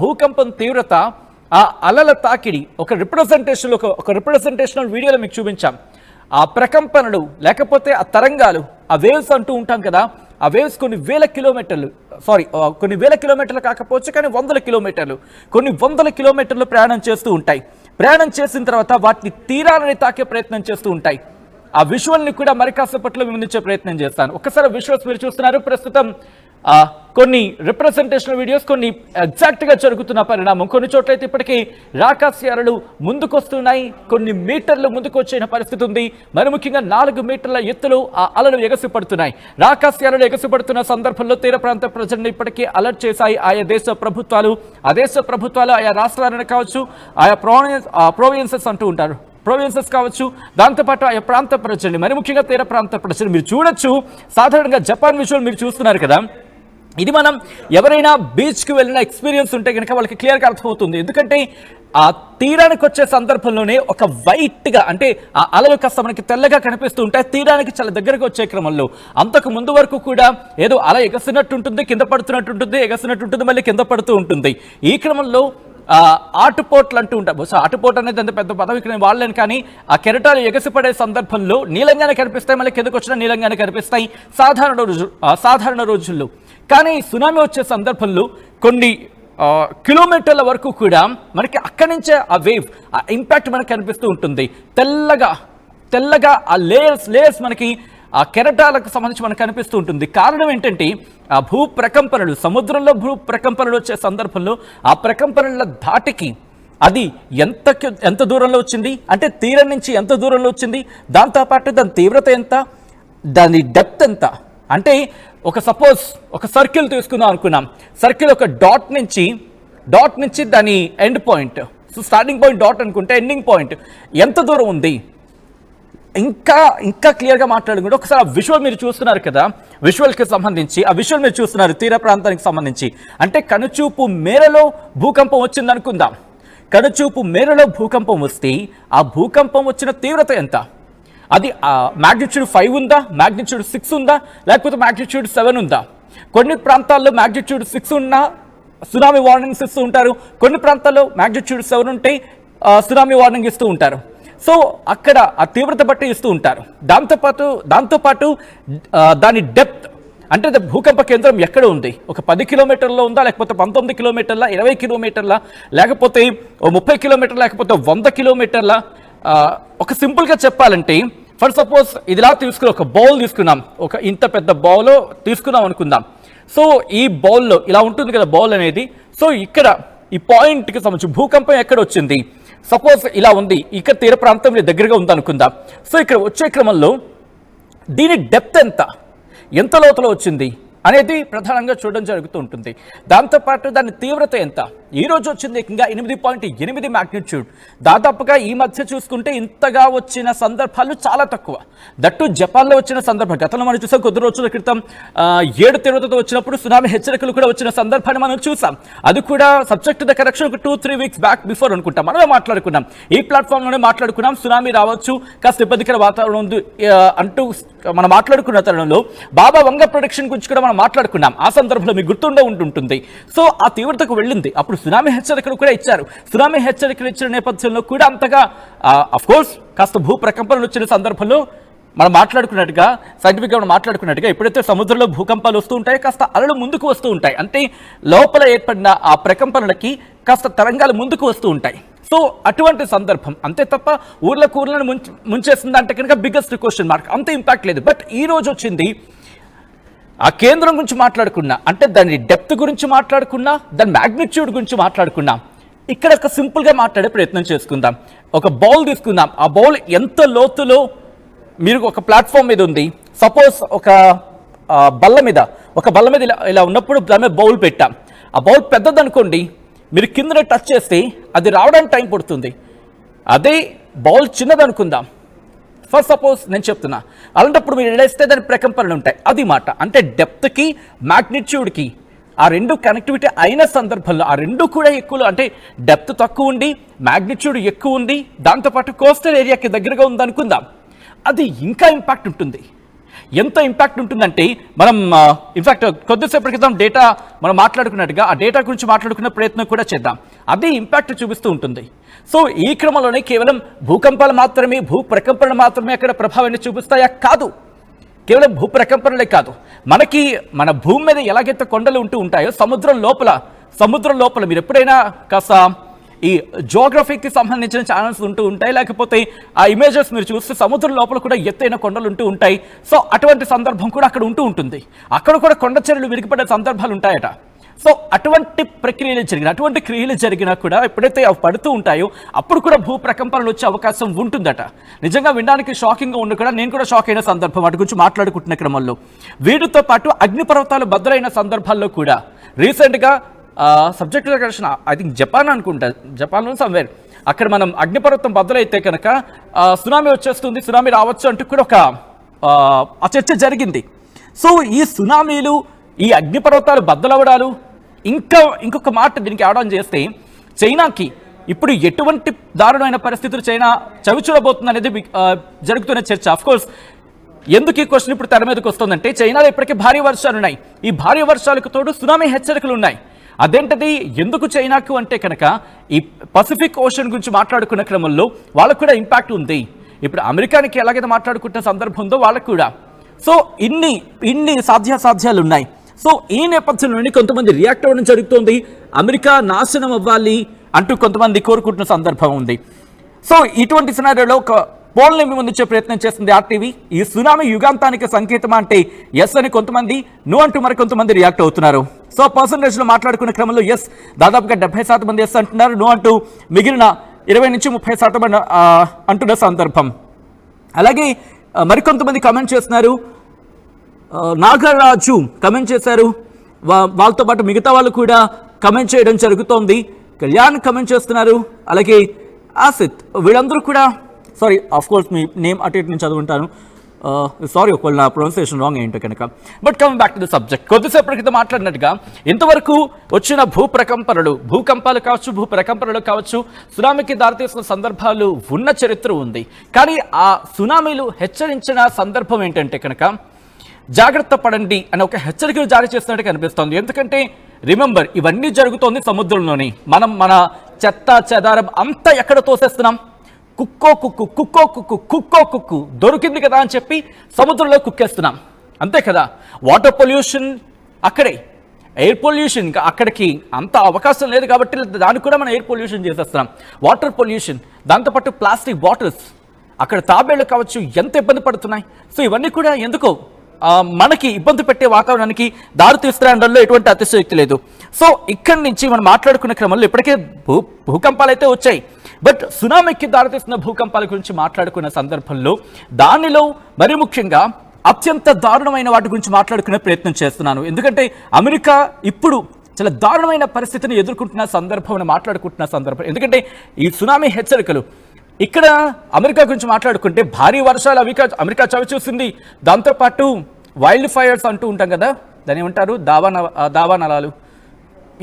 భూకంపం తీవ్రత, ఆ అలల తాకిడి ఒక రిప్రజెంటేషనల్ వీడియోలో మీకు చూపించాం. ఆ ప్రకంపనలు లేకపోతే ఆ తరంగాలు, ఆ వేవ్స్ అంటూ ఉంటాం కదా, ఆ వేవ్స్ కొన్ని వేల కిలోమీటర్లు కాకపోవచ్చు, కానీ కొన్ని వందల కిలోమీటర్లు ప్రయాణం చేస్తూ ఉంటాయి. ప్రయాణం చేసిన తర్వాత వాటిని తీరాలని తాకే ప్రయత్నం చేస్తూ ఉంటాయి. ఆ విజువల్ని కూడా మరి కాసేపట్లో వివరించే ప్రయత్నం చేస్తాను. ఒక్కసారి విజువల్స్ మీరు చూస్తున్నారు. ప్రస్తుతం కొన్ని రిప్రజెంటేషనల్ వీడియోస్, కొన్ని ఎగ్జాక్ట్గా జరుగుతున్న పరిణామం. కొన్ని చోట్ల అయితే ఇప్పటికీ రాకాస్యాలలు ముందుకొస్తున్నాయి, కొన్ని మీటర్లు ముందుకు వచ్చిన పరిస్థితి ఉంది. మరి ముఖ్యంగా 4 మీటర్ల ఎత్తులో ఆ అలలు ఎగసిపడుతున్నాయి. రాకాస్యాలలు ఎగసిపడుతున్న సందర్భంలో తీర ప్రాంత ప్రజలను ఇప్పటికీ అలర్ట్ చేశాయి ఆయా దేశ ప్రభుత్వాలు. ఆయా రాష్ట్రాలను కావచ్చు, ఆయా ప్రొవిన్సెస్ అంటూ ఉంటారు, ప్రొవిన్సెస్ కావచ్చు, దాంతోపాటు ఆయా ప్రాంత ప్రజల్ని, మరి ముఖ్యంగా తీర ప్రాంత ప్రజలు మీరు చూడొచ్చు. సాధారణంగా జపాన్ విజువల్ మీరు చూస్తున్నారు కదా, ఇది మనం ఎవరైనా బీచ్కి వెళ్ళిన ఎక్స్పీరియన్స్ ఉంటే కనుక వాళ్ళకి క్లియర్గా అర్థమవుతుంది. ఎందుకంటే ఆ తీరానికి వచ్చే సందర్భంలోనే ఒక వైట్గా, అంటే ఆ అలలు కాస్త మనకి తెల్లగా కనిపిస్తూ ఉంటాయి తీరానికి చాలా దగ్గరకు వచ్చే క్రమంలో. అంతకు ముందు వరకు కూడా ఏదో అల ఎగసినట్టుంటుంది, కింద పడుతున్నట్టుంటుంది, ఎగసినట్టుంటుంది, మళ్ళీ కింద పడుతూ ఉంటుంది. ఈ క్రమంలో ఆటుపోట్లు అంటూ ఉంటాం. ఆటుపోటు అనేది అంత పెద్ద పదవి ఇక్కడ వాళ్ళని, కానీ ఆ కెరటాలు ఎగసిపడే సందర్భంలో నీలంగానే కనిపిస్తాయి, మళ్ళీ కిందకు వచ్చిన నీలంగానే కనిపిస్తాయి సాధారణ రోజుల్లో. కానీ సునామీ వచ్చే సందర్భంలో కొన్ని కిలోమీటర్ల వరకు కూడా మనకి అక్కడి నుంచే ఆ వేవ్, ఆ ఇంపాక్ట్ మనకి కనిపిస్తూ ఉంటుంది. తెల్లగా ఆ లేయర్స్ మనకి ఆ కెరటాలకు సంబంధించి మనకు కనిపిస్తూ ఉంటుంది. కారణం ఏంటంటే ఆ భూప్రకంపనలు, సముద్రంలో భూప్రకంపనలు వచ్చే సందర్భంలో ఆ ప్రకంపనల ధాటికి అది ఎంత దూరంలో వచ్చింది, అంటే తీరం నుంచి ఎంత దూరంలో వచ్చింది, దాంతోపాటు దాని తీవ్రత ఎంత, దాని డెప్త్ ఎంత. అంటే సపోజ్ ఒక సర్కిల్ తీసుకుందాం అనుకున్నాం. సర్కిల్ ఒక డాట్ నుంచి దాని end point, so starting point dot అనుకుంటే ఎండింగ్ పాయింట్ ఎంత దూరం ఉంది, ఇంకా క్లియర్గా మాట్లాడుకుంటే ఒకసారి ఆ విజువల్ మీరు చూస్తున్నారు కదా, విజువల్కి సంబంధించి ఆ విజువల్ మీరు చూస్తున్నారు తీర ప్రాంతానికి సంబంధించి. అంటే కనుచూపు మేరలో భూకంపం వచ్చింది అనుకుందాం. కనుచూపు మేరలో భూకంపం వస్తే ఆ భూకంపం వచ్చిన తీవ్రత ఎంత, అది మ్యాగ్నిట్యూడ్ 5 ఉందా, మ్యాగ్నిట్యూడ్ 6 ఉందా, లేకపోతే మ్యాగ్నిట్యూడ్ 7 ఉందా. కొన్ని ప్రాంతాల్లో మ్యాగ్నిట్యూడ్ 6 ఉన్నా సునామీ వార్నింగ్స్ ఇస్తూ ఉంటారు, కొన్ని ప్రాంతాల్లో మ్యాగ్నిట్యూడ్ 7 ఉంటే సునామీ వార్నింగ్ ఇస్తూ ఉంటారు. సో అక్కడ ఆ తీవ్రత బట్టి ఇస్తూ ఉంటారు. దాంతోపాటు దాని డెప్త్, అంటే భూకంప కేంద్రం ఎక్కడ ఉంది, ఒక 10 కిలోమీటర్లో ఉందా, లేకపోతే 19 కిలోమీటర్ల, 20 కిలోమీటర్ల, లేకపోతే 30 కిలోమీటర్ల, లేకపోతే 100 కిలోమీటర్ల. ఒక సింపుల్గా చెప్పాలంటే, ఫర్ సపోజ్ ఇదిలా తీసుకుని ఒక బౌల్ తీసుకున్నాం, ఒక ఇంత పెద్ద బౌల్ తీసుకున్నాం అనుకుందాం. సో ఈ బౌల్లో ఇలా ఉంటుంది కదా బౌల్ అనేది. సో ఇక్కడ ఈ పాయింట్కి సంబంధించి భూకంపం ఎక్కడ వచ్చింది, సపోజ్ ఇలా ఉంది, ఇక్కడ తీర ప్రాంతం దగ్గరగా ఉంది అనుకుందాం. సో ఇక్కడ వచ్చే క్రమంలో దీని డెప్త్ ఎంత లోతులో వచ్చింది అనేది ప్రధానంగా చూడడం జరుగుతూ ఉంటుంది. దాంతోపాటు దాని తీవ్రత ఎంత, ఈరోజు వచ్చింది ఏకంగా 8.8 మ్యాగ్నిట్యూడ్. దాదాపుగా ఈ మధ్య చూసుకుంటే ఇంతగా వచ్చిన సందర్భాలు చాలా తక్కువ. దట్టు జపాన్లో వచ్చిన సందర్భం గతంలో మనం చూసాం. కొద్ది రోజుల క్రితం 7 తీవ్రతతో వచ్చినప్పుడు సునామీ హెచ్చరికలు కూడా వచ్చిన సందర్భాన్ని మనం చూసాం. అది కూడా సబ్జెక్ట్ ద కరెక్షన్ ఒక 2-3 వీక్స్ బ్యాక్ బిఫోర్ అనుకుంటాం. మనమే మాట్లాడుకున్నాం, ఈ ప్లాట్ఫామ్లోనే మాట్లాడుకున్నాం. సునామీ రావచ్చు, కాస్త ఇబ్బందికర వాతావరణం ఉంది అంటూ మనం మాట్లాడుకున్న తరుణంలో బాబా వంగ ప్రొడక్షన్ గురించి కూడా మనం మాట్లాడుకున్నాం. ఆ సందర్భంలో మీకు గుర్తుండే ఉంటుంటుంది. సో ఆ తీవ్రతకు వెళ్ళింది. అప్పుడు సునామీ హెచ్చరికలు కూడా ఇచ్చారు. సునామీ హెచ్చరికలు ఇచ్చిన నేపథ్యంలో కూడా అంతగా అఫ్కోర్స్ కాస్త భూ ప్రకంపనలు వచ్చిన సందర్భంలో మనం మాట్లాడుకున్నట్టుగా, సైంటిఫిక్గా మనం మాట్లాడుకున్నట్టుగా, ఎప్పుడైతే సముద్రంలో భూకంపాలు వస్తూ ఉంటాయో కాస్త అలలు ముందుకు వస్తూ ఉంటాయి. అంటే లోపల ఏర్పడిన ఆ ప్రకంపనలకి కాస్త తరంగాలు ముందుకు వస్తూ ఉంటాయి. సో అటువంటి సందర్భం, అంతే తప్ప ఊర్లను ముంచేసిందంటే కనుక బిగ్గెస్ట్ క్వశ్చన్ మార్క్. అంత ఇంపాక్ట్ లేదు. బట్ ఈ రోజు వచ్చింది ఆ కేంద్రం గురించి మాట్లాడుకున్నా, అంటే దాని డెప్త్ గురించి మాట్లాడుకున్నా, దాని మ్యాగ్నిట్యూడ్ గురించి మాట్లాడుకున్నా. ఇక్కడ ఒక సింపుల్గా మాట్లాడే ప్రయత్నం చేసుకుందాం. ఒక బౌల్ తీసుకుందాం. ఆ బౌల్ ఎంత లోతులో, మీరు ఒక ప్లాట్ఫామ్ మీద ఉంది, సపోజ్ ఒక బల్ల మీద ఇలా ఉన్నప్పుడు దాని మీద బౌల్ పెట్టాం. ఆ బౌల్ పెద్దదనుకోండి, మీరు కింద టచ్ చేస్తే అది రావడానికి టైం పడుతుంది. అదే బౌల్ చిన్నదనుకుందాం, ఫస్ట్ సపోజ్ నేను చెప్తున్నా, అలాంటప్పుడు మీరు వెళ్ళేస్తే దాని ప్రకంపనలు ఉంటాయి. అది మాట. అంటే డెప్త్కి మ్యాగ్నిట్యూడ్కి ఆ రెండు కనెక్టివిటీ అయిన సందర్భంలో ఆ రెండు కూడా ఎక్కువ, అంటే డెప్త్ తక్కువ ఉండి మ్యాగ్నిట్యూడ్ ఎక్కువ ఉంది, దాంతోపాటు కోస్టల్ ఏరియాకి దగ్గరగా ఉందనుకుందాం, అది ఇంకా ఇంపాక్ట్ ఉంటుంది. ఎంత ఇంపాక్ట్ ఉంటుందంటే మనం ఇన్ఫాక్ట్ కొద్దిసేపటి క్రితం డేటా మనం మాట్లాడుకున్నట్టుగా ఆ డేటా గురించి మాట్లాడుకునే ప్రయత్నం కూడా చేద్దాం. అదే ఇంపాక్ట్ చూపిస్తూ ఉంటుంది. సో ఈ క్రమంలోనే కేవలం భూకంపాలు మాత్రమే, భూ ప్రకంపనలు మాత్రమే అక్కడ ప్రభావాన్ని చూపిస్తాయా? కాదు. కేవలం భూ ప్రకంపనలే కాదు, మనకి మన భూమి మీద ఎలాగైతే కొండలు ఉంటూ ఉంటాయో సముద్రం లోపల మీరు ఎప్పుడైనా కాస్త ఈ జియోగ్రఫీకి సంబంధించిన ఛానల్స్ ఉంటూ ఉంటాయి, లేకపోతే ఆ ఇమేజెస్ మీరు చూస్తే సముద్రం లోపల కూడా ఎత్తైన కొండలు ఉంటూ ఉంటాయి. సో అటువంటి సందర్భం కూడా అక్కడ ఉంటూ ఉంటుంది. అక్కడ కూడా కొండ చర్యలు విరిగిపడే సందర్భాలు ఉంటాయట. సో అటువంటి అటువంటి క్రియలు జరిగినా కూడా ఎప్పుడైతే అవి పడుతూ ఉంటాయో అప్పుడు కూడా భూ ప్రకంపనలు వచ్చే అవకాశం ఉంటుందట. నిజంగా వినడానికి షాకింగ్గా ఉండి కూడా నేను కూడా షాక్ అయిన సందర్భం వాటి గురించి మాట్లాడుకుంటున్న క్రమంలో. వీటితో పాటు అగ్నిపర్వతాలు బద్దలైన సందర్భాల్లో కూడా రీసెంట్గా subject location I think Japan అనుకుంటా, జపాన్లో సమ్వేర్ అక్కడ మనం అగ్నిపర్వతం బద్దలైతే కనుక సునామీ వచ్చేస్తుంది, సునామీ రావచ్చు అంటూ కూడా ఒక చర్చ జరిగింది. సో ఈ సునామీలు, ఈ అగ్నిపర్వతాలు బద్దలవడాలు, ఇంకొక మాట దీనికి యాడ్ ఆన్ చేస్తే చైనాకి ఇప్పుడు ఎటువంటి దారుణమైన పరిస్థితులు చైనా చవిచూడబోతుంది అనేది జరుగుతున్న చర్చ. అఫ్కోర్స్ ఎందుకు ఈ క్వశ్చన్ ఇప్పుడు తెర మీదకి వస్తుందంటే చైనాలో ఇప్పటికే భారీ వర్షాలు ఉన్నాయి. ఈ భారీ వర్షాలకు తోడు సునామీ హెచ్చరికలు ఉన్నాయి. అదేంటది, ఎందుకు చైనాకు అంటే కనుక ఈ పసిఫిక్ ఓషన్ గురించి మాట్లాడుకున్న క్రమంలో వాళ్ళకు కూడా ఇంపాక్ట్ ఉంది. ఇప్పుడు అమెరికానికి ఎలాగైతే మాట్లాడుకుంటున్న సందర్భం ఉందో వాళ్ళకు కూడా. సో ఇన్ని సాధ్యాలు ఉన్నాయి. సో ఈ నేపథ్యంలోని కొంతమంది రియాక్ట్ అవ్వడం జరుగుతుంది. అమెరికా నాశనం అవ్వాలి అంటూ కొంతమంది కోరుకుంటున్న సందర్భం ఉంది. సో ఇటువంటి సినారియోలో ఒక పోల్ని మీ ముందుంచే ప్రయత్నం చేస్తుంది ఆర్టీవీ. ఈ సునామీ యుగాంతానికి సంకేతం అంటే ఎస్ అని కొంతమంది, నో అంటూ మరికొంతమంది రియాక్ట్ అవుతున్నారు. సో పర్సంటేజ్లో మాట్లాడుకున్న క్రమంలో ఎస్ దాదాపుగా 70% మంది ఎస్ అంటున్నారు, నో అంటూ మిగిలిన 20 నుంచి 30% అంటున్న సందర్భం. అలాగే మరికొంతమంది కమెంట్ చేస్తున్నారు. నాగరాజు కమెంట్ చేశారు, వాళ్ళతో పాటు మిగతా వాళ్ళు కూడా కమెంట్ చేయడం జరుగుతోంది. కళ్యాణ్ కమెంట్ చేస్తున్నారు, అలాగే ఆసిత్, వీళ్ళందరూ కూడా sorry of course me name అటు ఇటు నేను చదువుంటాను, సారీ ఒకవేళ నా ప్రొనౌన్సియేషన్ రాంగ్ ఏంటో కనుక. But coming back to the subject, కొద్దిసేపటి క్రితం మాట్లాడినట్టుగా ఇంతవరకు వచ్చిన భూకంపాలు కావచ్చు, భూ ప్రకంపనలు కావచ్చు, సునామీకి దారితీసిన సందర్భాలు ఉన్న చరిత్ర ఉంది. కానీ ఆ సునామీలు హెచ్చరించిన సందర్భం ఏంటంటే కనుక జాగ్రత్త పడండి అని ఒక హెచ్చరికలు జారీ చేస్తున్నట్టు కనిపిస్తోంది. ఎందుకంటే రిమెంబర్, ఇవన్నీ జరుగుతోంది సముద్రంలోని. మనం మన చెత్త చెదారం అంతా ఎక్కడ తోసేస్తున్నాం? కుక్కో కుక్కు దొరికింది కదా అని చెప్పి సముద్రంలో కుక్కేస్తున్నాం, అంతే కదా. వాటర్ పొల్యూషన్ అక్కడే, ఎయిర్ పొల్యూషన్ అక్కడికి అంత అవకాశం లేదు కాబట్టి దాన్ని కూడా మనం ఎయిర్ పొల్యూషన్ చేసేస్తున్నాం. వాటర్ పొల్యూషన్, దాంతోపాటు ప్లాస్టిక్ బాటిల్స్, అక్కడ తాబేళ్లు కావచ్చు ఎంత ఇబ్బంది పడుతున్నాయి. సో ఇవన్నీ కూడా ఎందుకో మనకి ఇబ్బంది పెట్టే వాతావరణానికి దారి తీస్తారనడంలో ఎటువంటి అతిశయోక్తి లేదు. సో ఇక్కడి నుంచి మనం మాట్లాడుకునే క్రమంలో ఇప్పటికే భూకంపాలు అయితే వచ్చాయి. బట్ సునామీకి దారితీస్తున్న భూకంపాల గురించి మాట్లాడుకున్న సందర్భంలో దానిలో మరి ముఖ్యంగా అత్యంత దారుణమైన వాటి గురించి మాట్లాడుకునే ప్రయత్నం చేస్తున్నాను. ఎందుకంటే అమెరికా ఇప్పుడు చాలా దారుణమైన పరిస్థితిని ఎదుర్కొంటున్న సందర్భం మాట్లాడుకుంటున్న సందర్భం. ఎందుకంటే ఈ సునామీ హెచ్చరికలు ఇక్కడ అమెరికా గురించి మాట్లాడుకుంటే భారీ వర్షాలు అమెరికా చవి చూసింది. దాంతోపాటు వైల్డ్ ఫైర్స్ అంటూ ఉంటాం కదా, దాని ఏమంటారు, దావా నలాలు,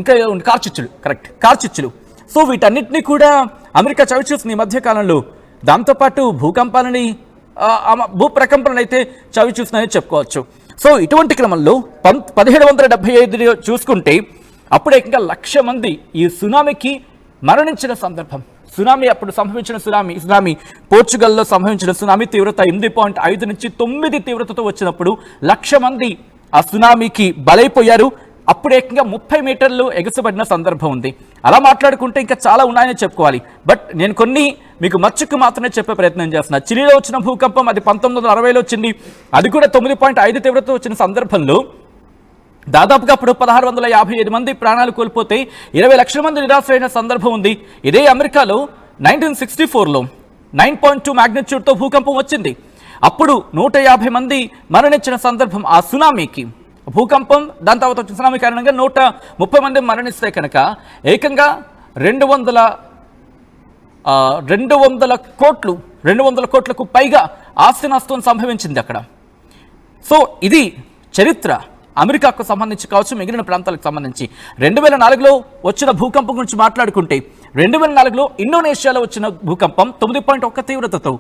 ఇంకా కార్చిచ్చులు, కరెక్ట్, కార్చిచ్చులు. సో వీటన్నిటినీ కూడా అమెరికా చవి చూసింది ఈ మధ్యకాలంలో. దాంతోపాటు భూ ప్రకంపనలు అయితే చవి చూసిందని చెప్పుకోవచ్చు. సో ఇటువంటి క్రమంలో 1775 చూసుకుంటే అప్పుడే ఇంకా 1,00,000 మంది ఈ సునామీకి మరణించిన సందర్భం. అప్పుడు సంభవించిన సునామీ పోర్చుగల్లో సంభవించిన సునామీ తీవ్రత 8.5 నుంచి 9 తీవ్రతతో వచ్చినప్పుడు 1,00,000 మంది ఆ సునామీకి బలైపోయారు. అప్పుడు ఏకంగా 30 మీటర్లు ఎగసిపడిన సందర్భం ఉంది. అలా మాట్లాడుకుంటే ఇంకా చాలా ఉన్నాయని చెప్పుకోవాలి. బట్ నేను కొన్ని మీకు మచ్చుకు మాత్రమే చెప్పే ప్రయత్నం చేస్తున్నా. చిలీలో వచ్చిన భూకంపం అది 1960లో వచ్చింది. అది కూడా 9.5 తీవ్రతతో వచ్చిన సందర్భంలో దాదాపుగా అప్పుడు 1655 మంది ప్రాణాలు కోల్పోతే 20 లక్షల మంది నిరాశ్రైన సందర్భం ఉంది. ఇదే అమెరికాలో 1964లో 9.2 మ్యాగ్నిట్యూడ్తో భూకంపం వచ్చింది. అప్పుడు 150 మంది మరణించిన సందర్భం ఆ సునామీకి. భూకంపం దాని తర్వాత వచ్చిన సునామీ కారణంగా 130 మంది మరణిస్తే కనుక ఏకంగా 200 కోట్లకు పైగా ఆస్తి నష్టం సంభవించింది అక్కడ. సో ఇది చరిత్ర. అమెరికాకు సంబంధించి కావచ్చు, మిగిలిన ప్రాంతాలకు సంబంధించి 2004లో వచ్చిన భూకంపం గురించి మాట్లాడుకుంటే 2004లో ఇండోనేషియాలో వచ్చిన భూకంపం 9.1 తీవ్రతతో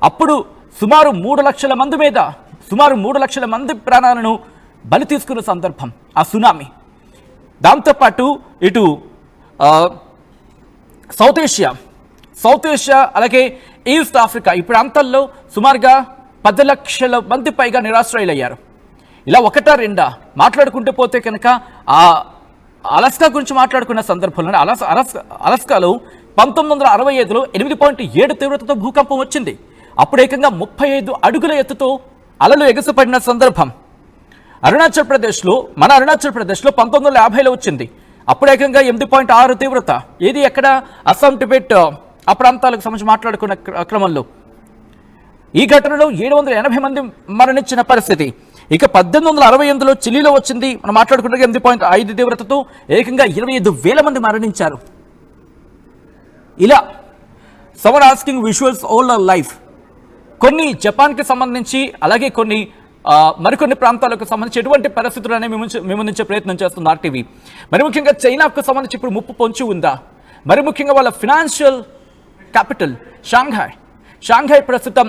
అప్పుడు సుమారు 3 లక్షల మంది మీద సుమారు 3 లక్షల మంది ప్రాణాలను బలి తీసుకున్న సందర్భం ఆ సునామీ. దాంతోపాటు ఇటు సౌత్ ఏషియా అలాగే ఈస్ట్ ఆఫ్రికా ఈ ప్రాంతాల్లో సుమారుగా 10 లక్షల మంది పైగా నిరాశ్రయులయ్యారు. ఇలా ఒకటా రెండా మాట్లాడుకుంటూ పోతే కనుక ఆ అలస్కా గురించి మాట్లాడుకున్న సందర్భంలో అలస్కాలో 1965లో 8.7 తీవ్రతతో భూకంపం వచ్చింది. అప్పుడు ఏకంగా 35 అడుగుల ఎత్తుతో అలలు ఎగసిపడిన సందర్భం. అరుణాచల్ ప్రదేశ్లో 1950లో వచ్చింది. అప్పుడు ఏకంగా 8.6 తీవ్రత. ఏది ఎక్కడ అస్సాం టిబెట్ ఆ ప్రాంతాలకు సంబంధించి మాట్లాడుకున్న క్రమంలో ఈ ఘటనలో 780 మంది మరణించిన పరిస్థితి. ఇక 1868లో చిలీలో వచ్చింది. మనం మాట్లాడుకుంటే 8.5 తీవ్రతతో ఏకంగా 25,000 మంది మరణించారు. ఇలా సవర్ ఆస్కింగ్ విజువల్స్ ఆల్ ఆర్ లైఫ్. కొన్ని జపాన్కి సంబంధించి అలాగే కొన్ని మరికొన్ని ప్రాంతాలకు సంబంధించి ఎటువంటి పరిస్థితులు అనేవి మేము ముందుంచే ప్రయత్నం చేస్తుంది ఆర్టీవీ. మరి ముఖ్యంగా చైనాకు సంబంధించి ఇప్పుడు ముప్పు పొంచి ఉందా? మరి ముఖ్యంగా వాళ్ళ ఫినాన్షియల్ క్యాపిటల్ షాంఘై ప్రస్తుతం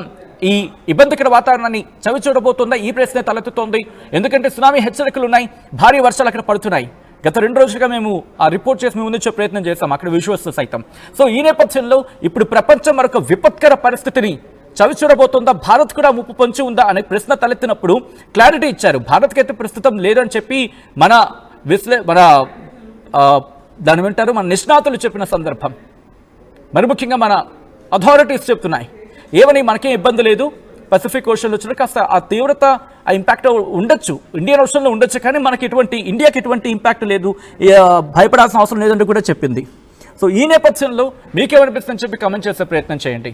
ఈ ఇబ్బందికర వాతావరణాన్ని చవి చూడబోతుందా? ఈ ప్రశ్న తలెత్తుతోంది. ఎందుకంటే సునామీ హెచ్చరికలు ఉన్నాయి, భారీ వర్షాలు అక్కడ పడుతున్నాయి. గత 2 రోజులుగా మేము ఆ రిపోర్ట్ చేసి మేము ముందుంచే ప్రయత్నం చేస్తాం అక్కడ విజువల్స్ సైతం. సో ఈ నేపథ్యంలో ఇప్పుడు ప్రపంచం మరొక విపత్కర పరిస్థితిని చవి చూడబోతుందా? భారత్ కూడా ముప్పు పొంచి ఉందా అనే ప్రశ్న తలెత్తినప్పుడు క్లారిటీ ఇచ్చారు. భారత్కి అయితే ప్రస్తుతం లేదని చెప్పి మన దాని వింటారు మన నిష్ణాతులు చెప్పిన సందర్భం. మరి ముఖ్యంగా మన అథారిటీస్ చెప్తున్నాయి ఏమని, మనకేం ఇబ్బంది లేదు, పసిఫిక్ ఓషన్లో వచ్చిన కాస్త ఆ తీవ్రత ఆ ఇంపాక్ట్ ఉండొచ్చు, ఇండియన్ ఓషన్లో ఉండొచ్చు, కానీ మనకి ఇండియాకి ఎటువంటి ఇంపాక్ట్ లేదు, భయపడాల్సిన అవసరం లేదని కూడా చెప్పింది. సో ఈ నేపథ్యంలో మీకేమనిపిస్తుందని చెప్పి కామెంట్ చేసే ప్రయత్నం చేయండి.